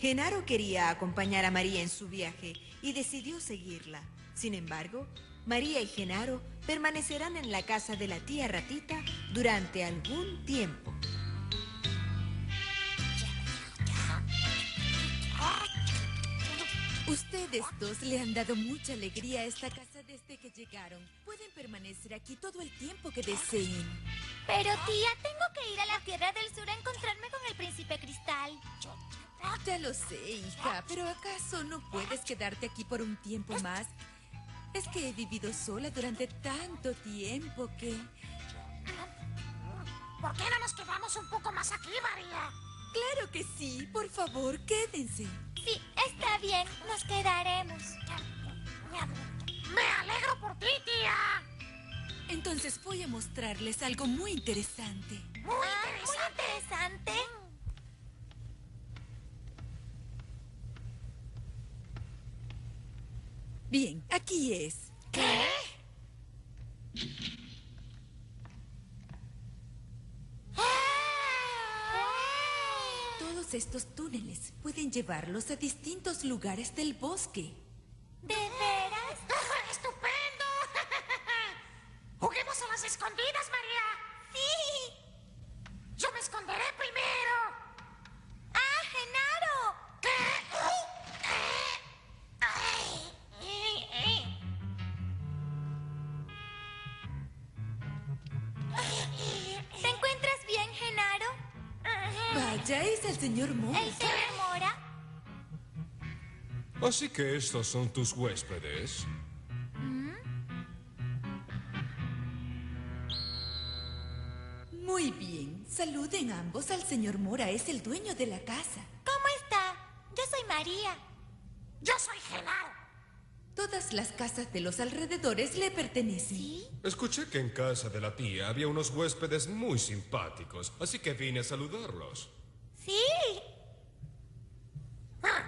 Genaro quería acompañar a María en su viaje y decidió seguirla. Sin embargo, María y Genaro permanecerán en la casa de la tía Ratita durante algún tiempo. Ustedes dos le han dado mucha alegría a esta casa desde que llegaron. Pueden permanecer aquí todo el tiempo que deseen. Pero tía, tengo que ir a la Tierra del Sur a encontrarme con el Príncipe Cristal. Ya lo sé, hija, pero ¿acaso no puedes quedarte aquí por un tiempo más? Es que he vivido sola durante tanto tiempo que... ¿Por qué no nos quedamos un poco más aquí, María? Claro que sí, por favor, quédense. Sí, está bien, nos quedaremos. Me alegro por ti, tía. Entonces voy a mostrarles algo muy interesante. Muy interesante. Bien, aquí es. ¿Qué? Todos estos túneles pueden llevarlos a distintos lugares del bosque. ¿De veras? ¡Estupendo! ¿Juguemos a las escondidas, María? ¡Sí! Yo me esconderé primero. ¡Ah, Genaro! ¿Te encuentras bien, Genaro? Vaya, es el señor Mo. ¿El señor Mora? Así que estos son tus huéspedes. Muy bien, saluden ambos al señor Mora, es el dueño de la casa. ¿Cómo está? Yo soy María. Yo soy Genaro. Todas las casas de los alrededores le pertenecen. ¿Sí? Escuché que en casa de la tía había unos huéspedes muy simpáticos, así que vine a saludarlos. Sí.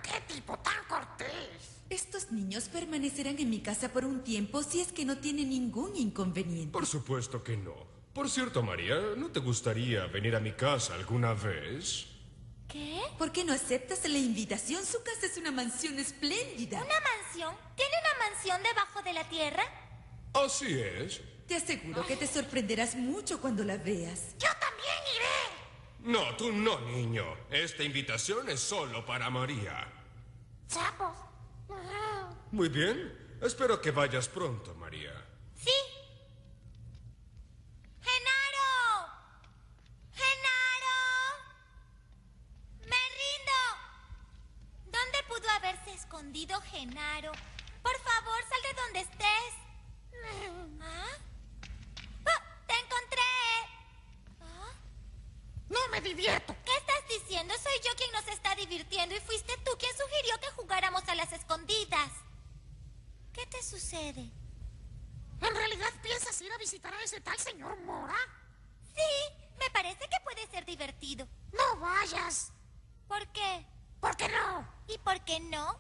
¡Qué tipo tan cortés! Estos niños permanecerán en mi casa por un tiempo si es que no tienen ningún inconveniente. Por supuesto que no. Por cierto, María, ¿no te gustaría venir a mi casa alguna vez? ¿Qué? ¿Por qué no aceptas la invitación? Su casa es una mansión espléndida. ¿Una mansión? ¿Tiene una mansión debajo de la tierra? Así es. Te aseguro que te sorprenderás mucho cuando la veas. ¡Yo también iré! No, tú no, niño. Esta invitación es solo para María. ¡Sapos! Muy bien. Espero que vayas pronto, María. Sí. ¡Genaro! ¡Genaro! ¡Me rindo! ¿Dónde pudo haberse escondido Genaro? Por favor, sal de donde estés. ¿Ah? ¡Oh! ¡Te encontré! ¿Ah? ¡No me divierto! ¿Qué estás diciendo? Soy yo quien nos está divirtiendo y fuiste tú quien sugirió que jugáramos a las escondidas. ¿Qué te sucede? ¿En realidad piensas ir a visitar a ese tal señor Mora? Sí, me parece que puede ser divertido. ¡No vayas! ¿Por qué? ¿Por qué no? ¿Y por qué no?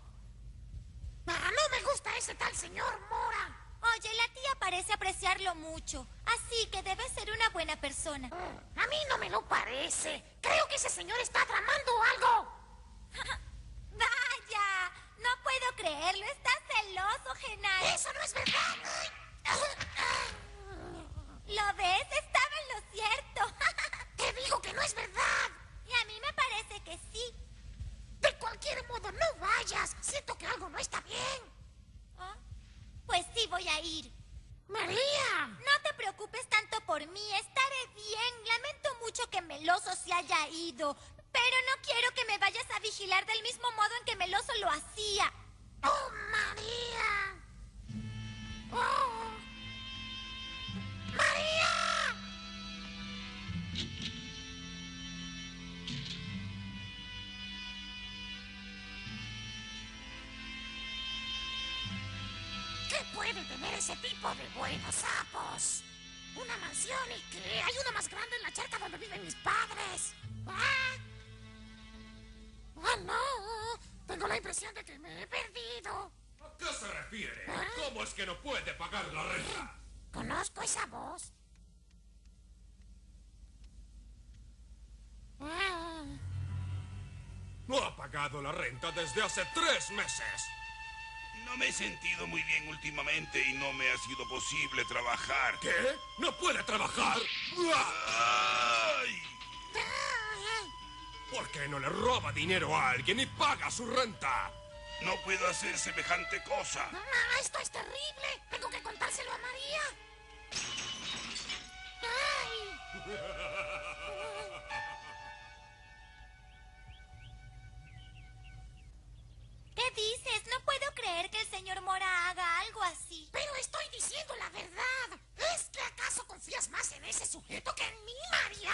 No me gusta ese tal señor Mora. Oye, la tía parece apreciarlo mucho, así que debe ser una buena persona. A mí no me lo parece. Creo que ese señor está tramando algo. ¡Vaya! No puedo creerlo. Estás celoso, Genaro. ¡Eso no es verdad! ¿Lo ves? Estaba en lo cierto. ¡Te digo que no es verdad! Y a mí me parece que sí. De cualquier modo, no vayas. Siento que algo no está bien. ¿Ah? Pues sí voy a ir. ¡María! No te preocupes tanto por mí. Estaré bien. Lamento mucho que Meloso se haya ido. Pero no quiero que me vayas a vigilar del mismo modo en que Meloso lo hacía. ¡Oh, María! ¡Oh! ¡María! ¿Qué puede tener ese tipo de buenos sapos? Una mansión y que hay una más grande en la charca donde viven mis padres. ¡Ah! ¡Ah, no! Tengo la impresión de que me he perdido. ¿A qué se refiere? ¿Cómo es que no puede pagar la renta? Conozco esa voz. No ha pagado pagado la renta desde hace 3 meses. No me he sentido muy bien últimamente y no me ha sido posible trabajar. ¿Qué? ¿No puede trabajar? ¡Ay! ¿Por qué no le roba dinero a alguien y paga su renta? No puedo hacer semejante cosa. Mamá, esto es terrible. Tengo que contárselo a María. ¡Ay! ¿Qué dices? No puedo creer que el señor Mora haga algo así. Pero estoy diciendo la verdad. ¿Es que acaso confías más en ese sujeto que en mí, María?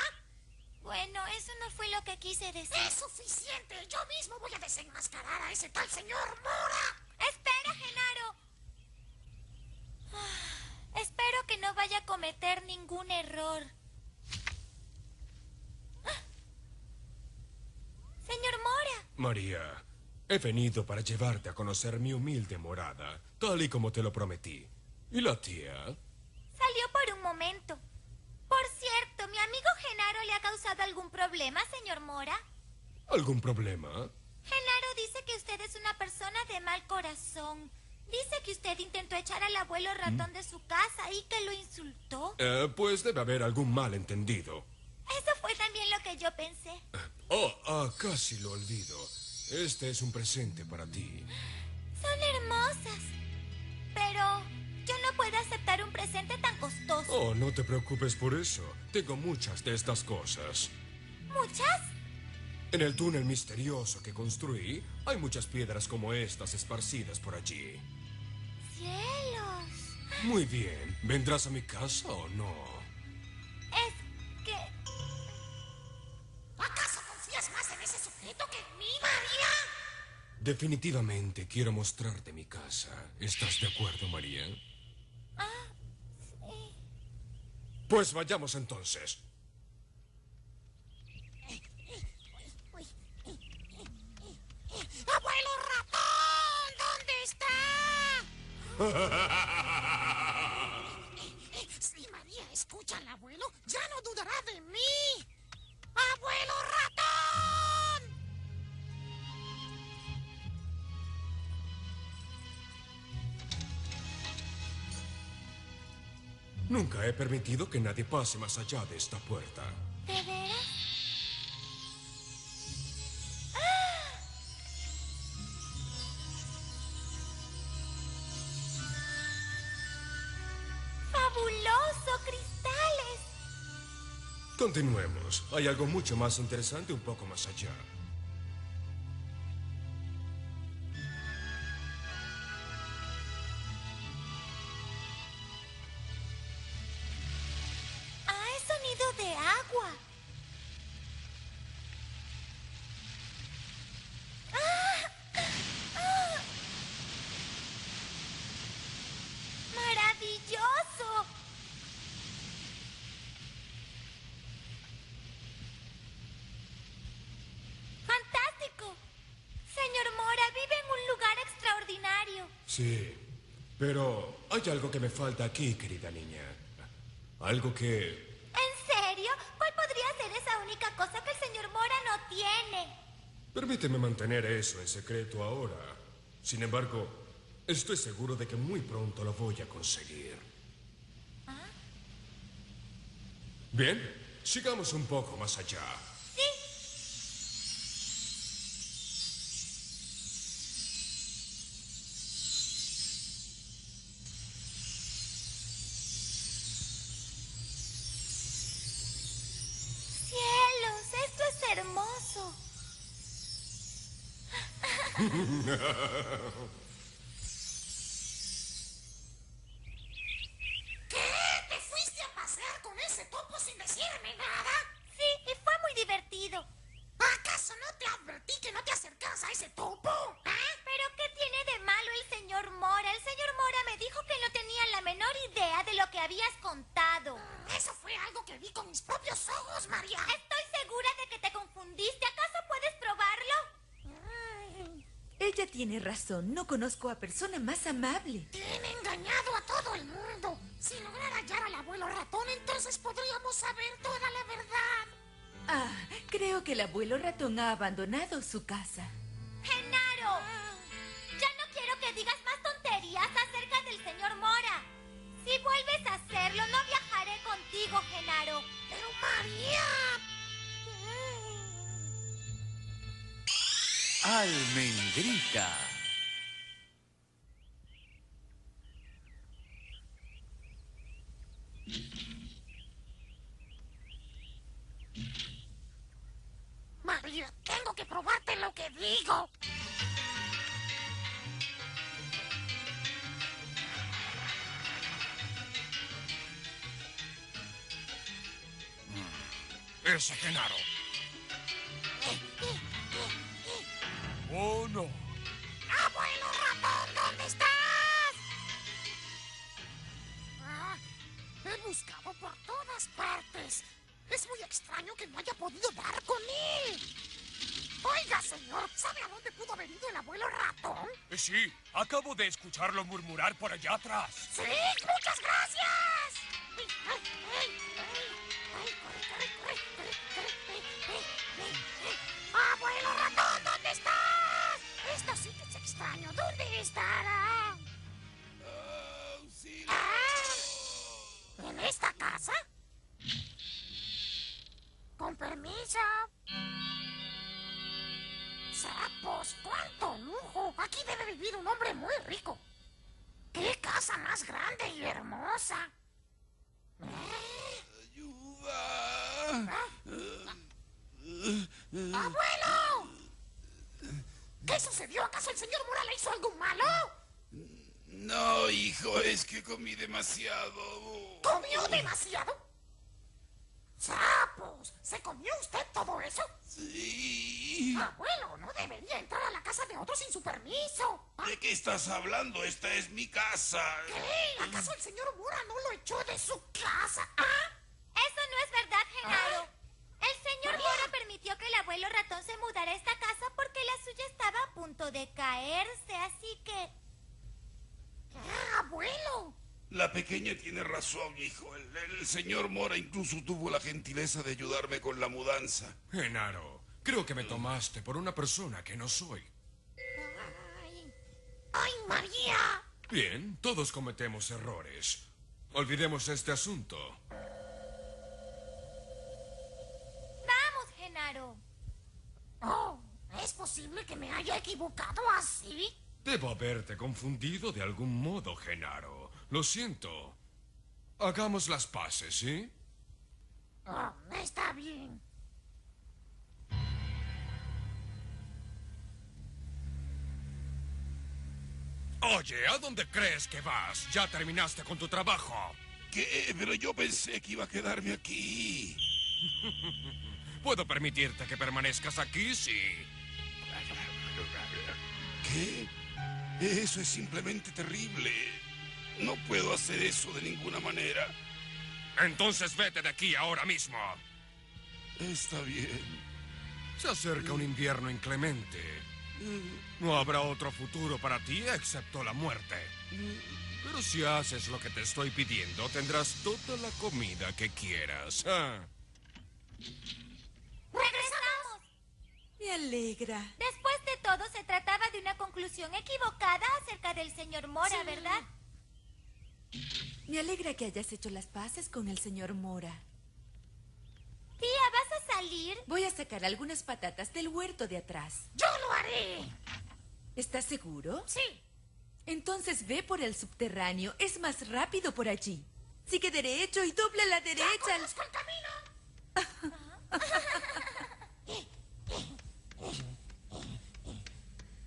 Bueno, eso no fue lo que quise decir. Es suficiente. Yo mismo voy a desenmascarar a ese tal señor Mora. ¡Espera, Genaro! Espero que no vaya a cometer ningún error. Señor Mora. María, he venido para llevarte a conocer mi humilde morada, tal y como te lo prometí. ¿Y la tía? Salió por un momento. Por cierto, ¿mi amigo Genaro le ha causado algún problema, señor Mora? ¿Algún problema? Genaro dice que usted es una persona de mal corazón. Dice que usted intentó echar al abuelo ratón de su casa y que lo insultó. Pues debe haber algún malentendido. Eso fue también lo que yo pensé. Casi lo olvido. Este es un presente para ti. Son hermosas. Pero yo no puedo aceptar un presente tan costoso. Oh, no te preocupes por eso. Tengo muchas de estas cosas. ¿Muchas? En el túnel misterioso que construí, hay muchas piedras como estas esparcidas por allí. ¡Cielos! Muy bien. ¿Vendrás a mi casa o no? Es que... ¿Acaso confías más en ese sujeto que en mí, María? Definitivamente quiero mostrarte mi casa. ¿Estás de acuerdo, María? Sí. Pues vayamos entonces. ¡Abuelo ratón! ¿Dónde está? Si María escucha al abuelo, ya no dudará de mí. ¡Abuelo ratón! Nunca he permitido que nadie pase más allá de esta puerta. ¿De veras? ¡Fabuloso! ¡Cristales! Continuemos. Hay algo mucho más interesante un poco más allá. Es sonido de agua. ¡Maravilloso! ¡Fantástico! Señor Mora, vive en un lugar extraordinario. Sí, pero hay algo que me falta aquí, querida niña. Algo que... ¿En serio? ¿Cuál podría ser esa única cosa que el señor Mora no tiene? Permíteme mantener eso en secreto ahora. Sin embargo, estoy seguro de que muy pronto lo voy a conseguir. Bien, sigamos un poco más allá. ¡Cielos! ¡Esto es hermoso! ¿Qué? ¿Te fuiste a pasear con ese topo sin decirme nada? Sí, y fue muy divertido. ¿Acaso no te advertí que no te acercaras a ese topo? ¿Pero qué tiene de malo el señor Mora? El señor Mora me dijo que no tenía la menor idea de lo que habías contado. Eso fue algo que vi con mis propios ojos, María. Estoy segura de que te confundiste. ¿Acaso puedes probarlo? Ella tiene razón. No conozco a persona más amable. Tiene engañado a todo el mundo. Si lograra hallar al abuelo ratón, entonces podríamos saber toda la verdad. Creo que el abuelo ratón ha abandonado su casa. Genaro, ya no quiero que digas más tonterías acerca del señor Mora. Si vuelves a hacerlo, no viajaré contigo, Genaro. Pero María... Almendrita. María, tengo que probarte lo que digo. Ese Genaro. Oh, no. ¡Abuelo ratón, ¿dónde estás? He buscado por todas partes. Es muy extraño que no haya podido dar con él. Oiga, señor, ¿sabe a dónde pudo haber ido el abuelo ratón? Sí, acabo de escucharlo murmurar por allá atrás. ¡Sí! ¡Muchas gracias! ¡Ay, ay, ay, ay! ¡Ay, corre, corre, corre, corre, corre! ¡Abuelo ratón, ¿dónde estás? Esto sí que es extraño. ¿Dónde estará? ¡Auxilio! ¿En esta casa? Con permiso. Sapos, cuánto lujo. Aquí debe vivir un hombre muy rico. ¡Qué casa más grande y hermosa! ¡Ayuda! ¡Abuelo! ¿Qué sucedió? ¿Acaso el señor Mora le hizo algo malo? No, hijo, es que comí demasiado. ¿Comió demasiado? ¡Sapos! ¿Se comió usted todo eso? Sí. Abuelo, no debería entrar a la casa de otro sin su permiso. ¿De qué estás hablando? Esta es mi casa. ¿Qué? ¿Acaso el señor Mora no lo echó de su casa? ¿Ah? Eso no es verdad, Genaro. El señor Mora permitió que el abuelo ratón se mudara a esta casa porque la suya estaba a punto de caerse, así que... ¿Qué, abuelo? La pequeña tiene razón, hijo. El señor Mora incluso tuvo la gentileza de ayudarme con la mudanza. Genaro, creo que me tomaste por una persona que no soy. ¡Ay! ¡Ay, María! Bien, todos cometemos errores. Olvidemos este asunto. Vamos, Genaro. Oh, ¿es posible que me haya equivocado así? Debo haberte confundido de algún modo, Genaro. Lo siento. Hagamos las paces, ¿sí? Oh, está bien. Oye, ¿a dónde crees que vas? Ya terminaste con tu trabajo. ¿Qué? Pero yo pensé que iba a quedarme aquí. ¿Puedo permitirte que permanezcas aquí? Sí. ¿Qué? Eso es simplemente terrible. No puedo hacer eso de ninguna manera. Entonces vete de aquí ahora mismo. Está bien. Se acerca un invierno inclemente. No habrá otro futuro para ti excepto la muerte. Pero si haces lo que te estoy pidiendo, tendrás toda la comida que quieras. ¿Ah? ¡Regresamos! Me alegra. Después de todo, se trataba de una conclusión equivocada acerca del señor Mora, ¿verdad? Me alegra que hayas hecho las paces con el señor Mora. Tía, ¿vas a salir? Voy a sacar algunas patatas del huerto de atrás. ¡Yo lo haré! ¿Estás seguro? Sí. Entonces ve por el subterráneo. Es más rápido por allí. Sigue derecho y dobla a la derecha. ¡Ya conozco el camino!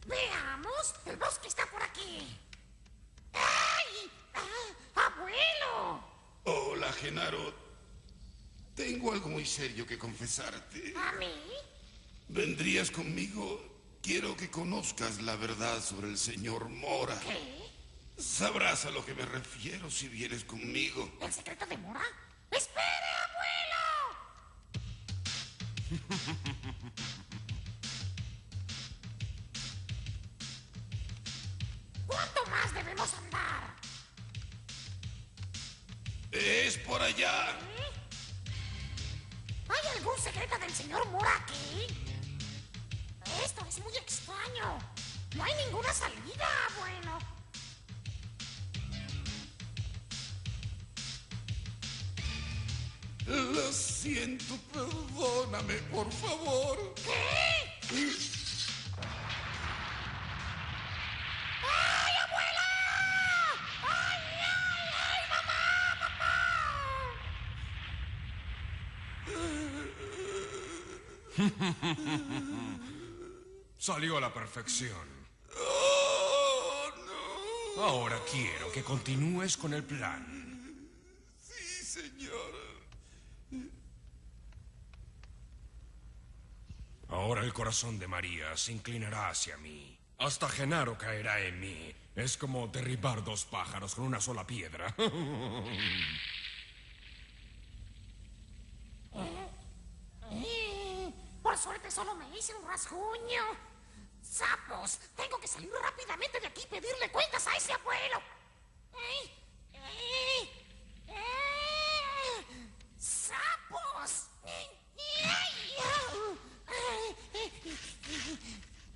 Veamos. El bosque está por aquí. ¡Ay! ¡Ah! ¡Abuelo! Hola, Genaro. Tengo algo muy serio que confesarte. ¿A mí? ¿Vendrías conmigo? Quiero que conozcas la verdad sobre el señor Mora. ¿Qué? Sabrás a lo que me refiero si vienes conmigo. ¿El secreto de Mora? ¡Espere, abuelo! ¿Cuánto más debemos andar? Es por allá. ¿Hay algún secreto del señor Mora aquí? Esto es muy extraño. baño. No hay ninguna salida, bueno. Lo siento, perdóname, por favor. ¿Qué? ¡Ay, abuela! ¡Ay, ay, ay, mamá, Salió a la perfección. ¡Oh, no! Ahora quiero que continúes con el plan. Sí, señor. Ahora el corazón de María se inclinará hacia mí. Hasta Genaro caerá en mí. Es como derribar dos pájaros con una sola piedra. Por suerte solo me hice un rasguño. ¡Sapos! Tengo que salir rápidamente de aquí y pedirle cuentas a ese abuelo. ¡Sapos!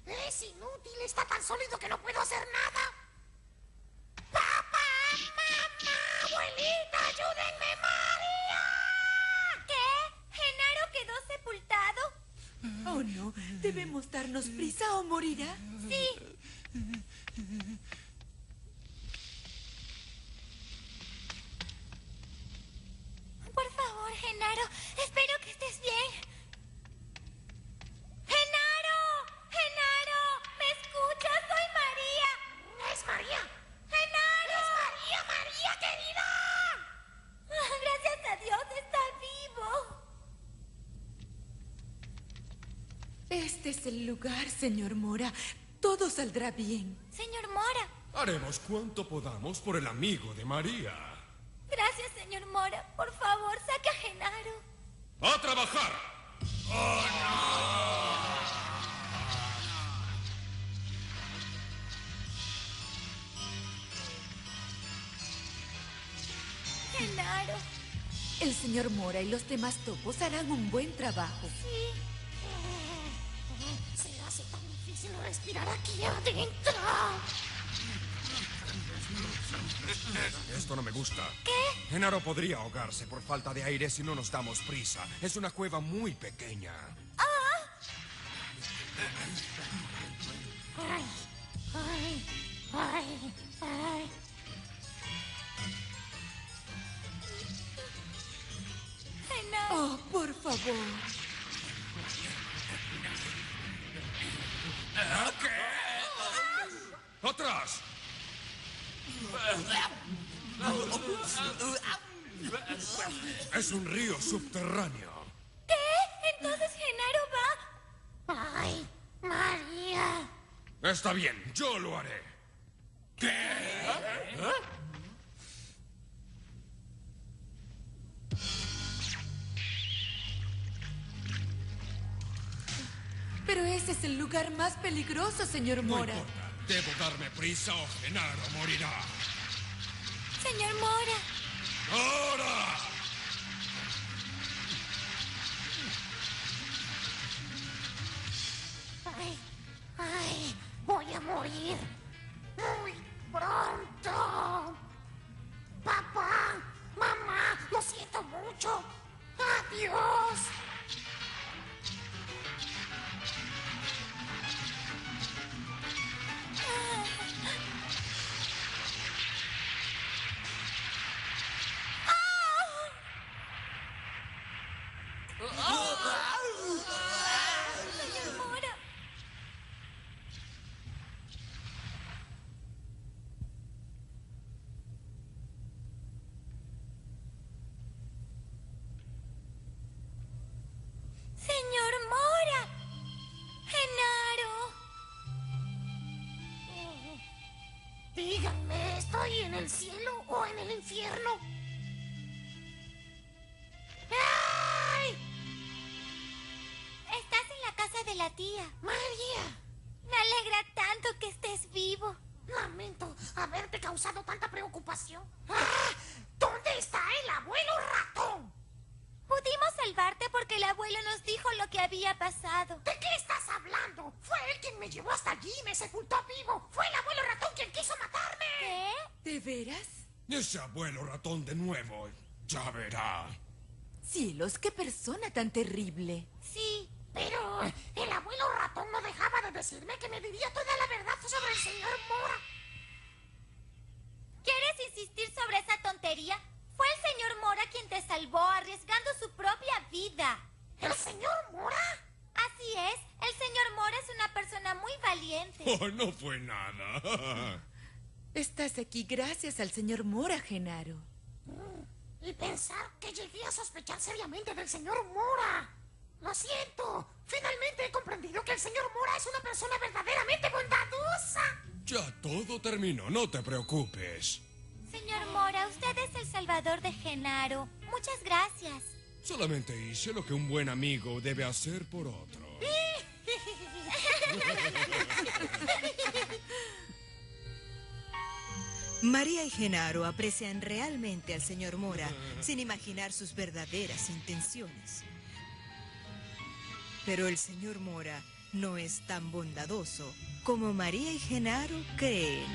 Es inútil, está tan sólido que no puedo hacer nada. ¡Papá! ¡Mamá! ¡Abuelita! ¡Ayúdenme, María! ¿Qué? ¿Genaro quedó sepultado? Oh, no. ¿Debemos darnos prisa o morirá? Sí. Por favor, Genaro, espero que estés bien. ¡Genaro! ¡Genaro! ¿Me escuchas? ¡Soy María! ¡Es María! ¡Genaro! ¡Es María, María, querida! Gracias a Dios está vivo. Este es el lugar, señor Mora. Todo saldrá bien. Señor Mora. Haremos cuanto podamos por el amigo de María. Gracias, señor Mora. Por favor, saque a Genaro. ¡A trabajar! Genaro. El señor Mora y los demás topos harán un buen trabajo. Sí. Se hace tan difícil respirar aquí adentro. Esto no me gusta. ¿Qué? Genaro podría ahogarse por falta de aire si no nos damos prisa. Es una cueva muy pequeña. Ay, ay, ay, ay. Genaro. Oh, por favor. ¡Atrás! Es un río subterráneo. ¿Qué? Entonces Genaro va. Ay, María. Está bien, yo lo haré. Pero ese es el lugar más peligroso, señor No Mora. importa. Debo darme prisa o Genaro morirá. Señor Mora. ¡Ahora! Ay, ay, voy a morir. Muy pronto. Papá, mamá, lo siento mucho. Adiós. Señor Mora. Señor Mora. Genaro. Díganme, ¿estoy en el cielo o en el infierno? ¡Ay! Estás en la casa de la tía. María, Me alegra tanto que estés vivo. lamento haberte causado tanta preocupación. ¡Ah! ¿Dónde está el abuelo ratón? Pudimos salvarte porque el abuelo nos dijo lo que había pasado. ¿De qué estás hablando? Fue él quien me me llevó hasta allí y me sepultó vivo. Fue el abuelo ratón quien quiso matarme. ¿Qué? ¿De veras? Ese abuelo ratón de nuevo. Ya verá. Cielos, qué persona tan terrible. Sí. Pero el abuelo ratón no dejaba de decirme que me diría toda la verdad sobre el señor Mora. ¿Quieres insistir sobre esa tontería? Fue el señor Mora quien te salvó arriesgando su propia vida. ¿El señor Mora? Así es, el señor Mora es una persona muy valiente. Oh, no fue nada. Estás aquí gracias al señor Mora, Genaro. Y pensar que llegué a sospechar seriamente del señor Mora. Lo siento. Finalmente he comprendido que el señor Mora es una persona verdaderamente bondadosa. Ya todo terminó, no te preocupes. Señor Mora, usted es el salvador de Genaro. Muchas gracias. Solamente hice lo que un buen amigo debe hacer por otro. María y Genaro aprecian realmente al señor Mora sin imaginar sus verdaderas intenciones. Pero el señor Mora no es tan bondadoso como María y Genaro creen.